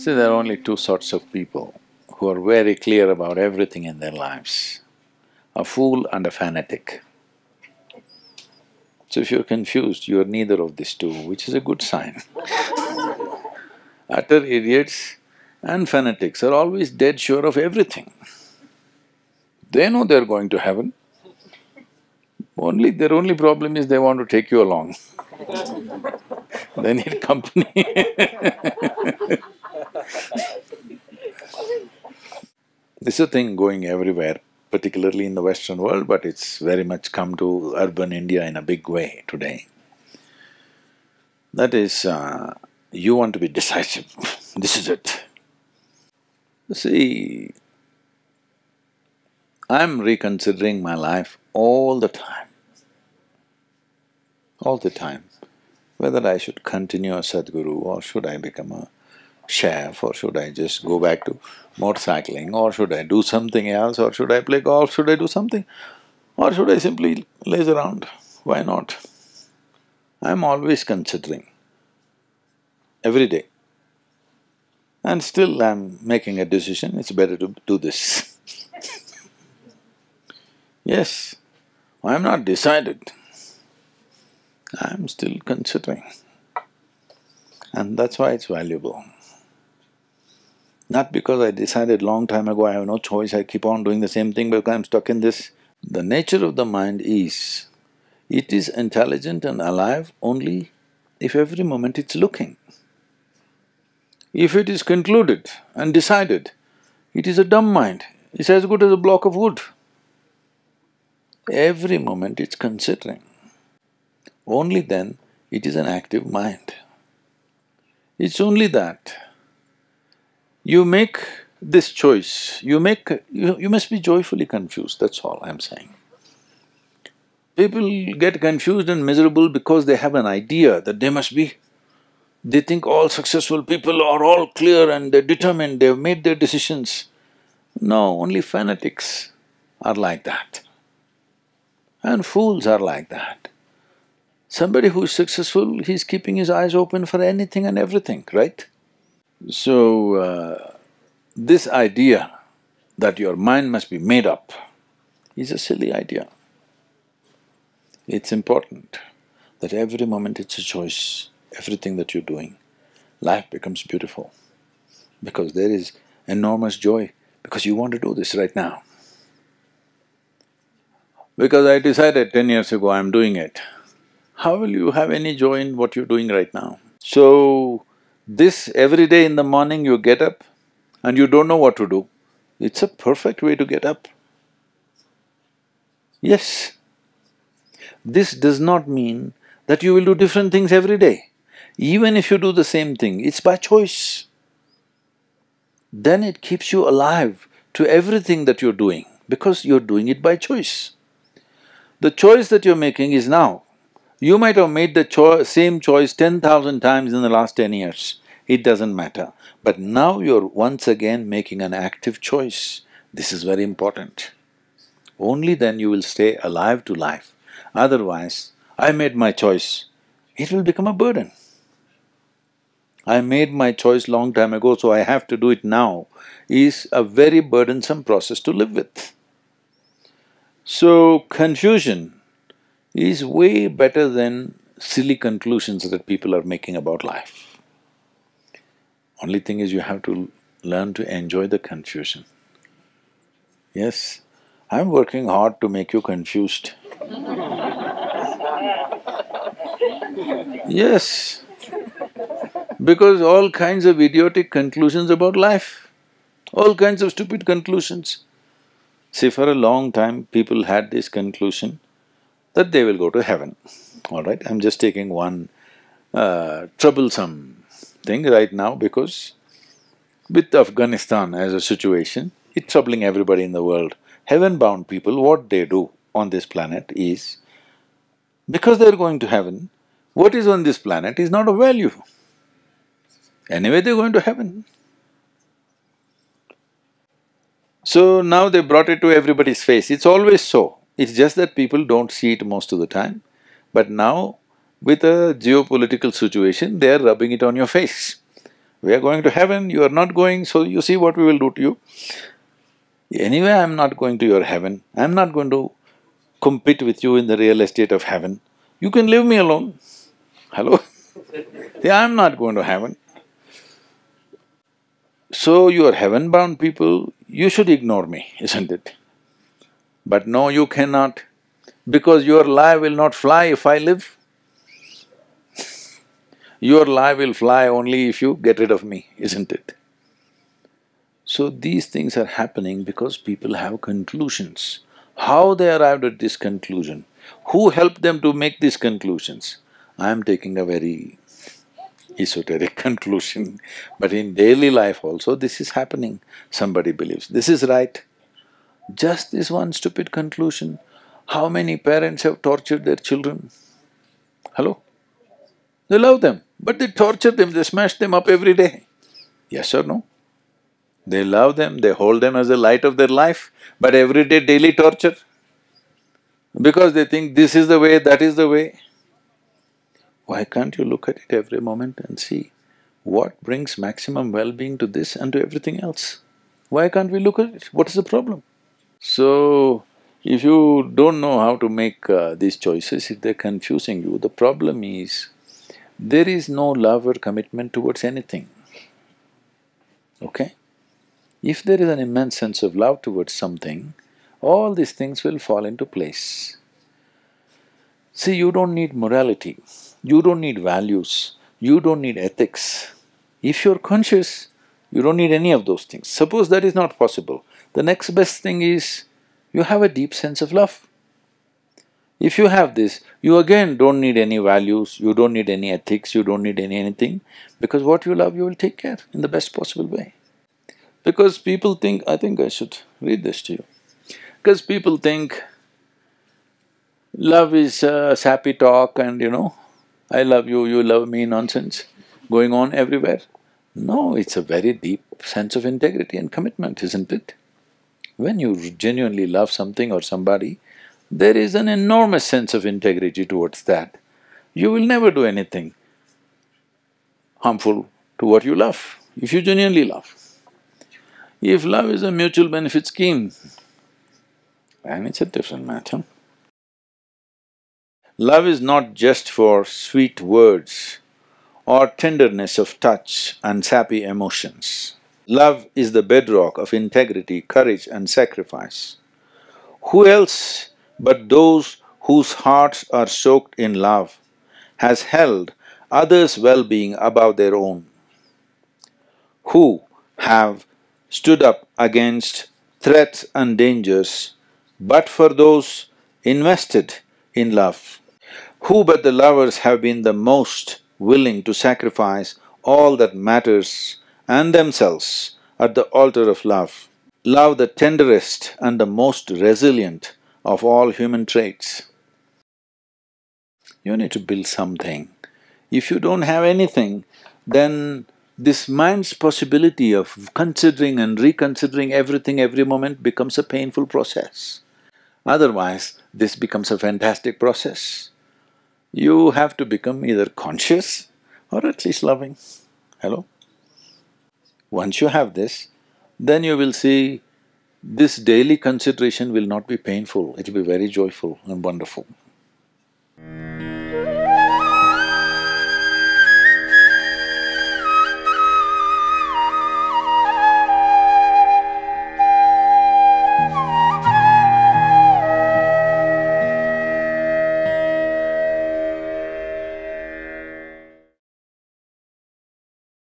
See, there are only two sorts of people who are very clear about everything in their lives, a fool and a fanatic. So if you're confused, you're neither of these two, which is a good sign. Utter idiots and fanatics are always dead sure of everything. They know they're going to heaven, their only problem is they want to take you along. They need company. This is a thing going everywhere, particularly in the Western world, but it's very much come to urban India in a big way today. That is, you want to be decisive, this is it. See, I'm reconsidering my life all the time, whether I should continue as Sadhguru or should I become a chef or should I just go back to motorcycling or should I do something else or should I play golf, should I do something or should I simply laze around, why not? I'm always considering, every day. And still I'm making a decision, it's better to do this. Yes, I'm not decided, I'm still considering. And that's why it's valuable. Not because I decided long time ago I have no choice, I keep on doing the same thing because I'm stuck in this. The nature of the mind is, it is intelligent and alive only if every moment it's looking. If it is concluded and decided, it is a dumb mind, it's as good as a block of wood. Every moment it's considering. Only then it is an active mind. It's only that you make this choice, you must be joyfully confused, that's all I'm saying. People get confused and miserable because they have an idea that they must be. They think all successful people are all clear and they're determined, they've made their decisions. No, only fanatics are like that. And fools are like that. Somebody who is successful, he's keeping his eyes open for anything and everything, right? So, this idea that your mind must be made up is a silly idea. It's important that every moment it's a choice, everything that you're doing. Life becomes beautiful because there is enormous joy because you want to do this right now. Because I decided 10 years ago I'm doing it, how will you have any joy in what you're doing right now? So, this every day in the morning you get up and you don't know what to do, it's a perfect way to get up. Yes. This does not mean that you will do different things every day. Even if you do the same thing, it's by choice. Then it keeps you alive to everything that you're doing because you're doing it by choice. The choice that you're making is now. You might have made the same choice 10,000 times in the last 10 years, it doesn't matter. But now you're once again making an active choice. This is very important. Only then you will stay alive to life. Otherwise, I made my choice, it will become a burden. I made my choice long time ago, so I have to do it now, is a very burdensome process to live with. So, confusion is way better than silly conclusions that people are making about life. Only thing is you have to learn to enjoy the confusion. Yes, I'm working hard to make you confused. Yes, because all kinds of idiotic conclusions about life, all kinds of stupid conclusions. See, for a long time people had this conclusion that they will go to heaven, all right? I'm just taking one troublesome thing right now because with Afghanistan as a situation, it's troubling everybody in the world. Heaven-bound people, what they do on this planet is, because they're going to heaven, what is on this planet is not of value. Anyway, they're going to heaven. So now they brought it to everybody's face, it's always so. It's just that people don't see it most of the time. But now, with a geopolitical situation, they're rubbing it on your face. We are going to heaven, you are not going, so you see what we will do to you. Anyway, I'm not going to your heaven, I'm not going to compete with you in the real estate of heaven. You can leave me alone. Hello? Yeah, I'm not going to heaven. So you are heaven-bound people, you should ignore me, isn't it? But no, you cannot, because your lie will not fly if I live. Your lie will fly only if you get rid of me, isn't it? So these things are happening because people have conclusions. How they arrived at this conclusion? Who helped them to make these conclusions? I am taking a very esoteric conclusion, but in daily life also this is happening. Somebody believes this is right. Just this one stupid conclusion. How many parents have tortured their children? Hello? They love them, but they torture them, they smash them up every day. Yes or no? They love them, they hold them as the light of their life, but every day daily torture. Because they think this is the way, that is the way. Why can't you look at it every moment and see what brings maximum well-being to this and to everything else? Why can't we look at it? What is the problem? So, if you don't know how to make these choices, if they're confusing you, the problem is there is no love or commitment towards anything, okay? If there is an immense sense of love towards something, all these things will fall into place. See, you don't need morality, you don't need values, you don't need ethics. If you're conscious, you don't need any of those things. Suppose that is not possible, the next best thing is you have a deep sense of love. If you have this, you again don't need any values, you don't need any ethics, you don't need anything, because what you love you will take care in the best possible way. Because people think… I think I should read this to you. Because people think love is sappy talk and I love you, you love me nonsense going on everywhere. No, it's a very deep sense of integrity and commitment, isn't it? When you genuinely love something or somebody, there is an enormous sense of integrity towards that. You will never do anything harmful to what you love, if you genuinely love. If love is a mutual benefit scheme, then it's a different matter. Love is not just for sweet words or tenderness of touch and sappy emotions. Love is the bedrock of integrity, courage and sacrifice. Who else but those whose hearts are soaked in love has held others' well-being above their own? Who have stood up against threats and dangers but for those invested in love? Who but the lovers have been the most willing to sacrifice all that matters and themselves at the altar of love? Love, the tenderest and the most resilient of all human traits. You need to build something. If you don't have anything, then this mind's possibility of considering and reconsidering everything every moment becomes a painful process. Otherwise, this becomes a fantastic process. You have to become either conscious or at least loving. Hello? Once you have this, then you will see this daily consideration will not be painful, it will be very joyful and wonderful.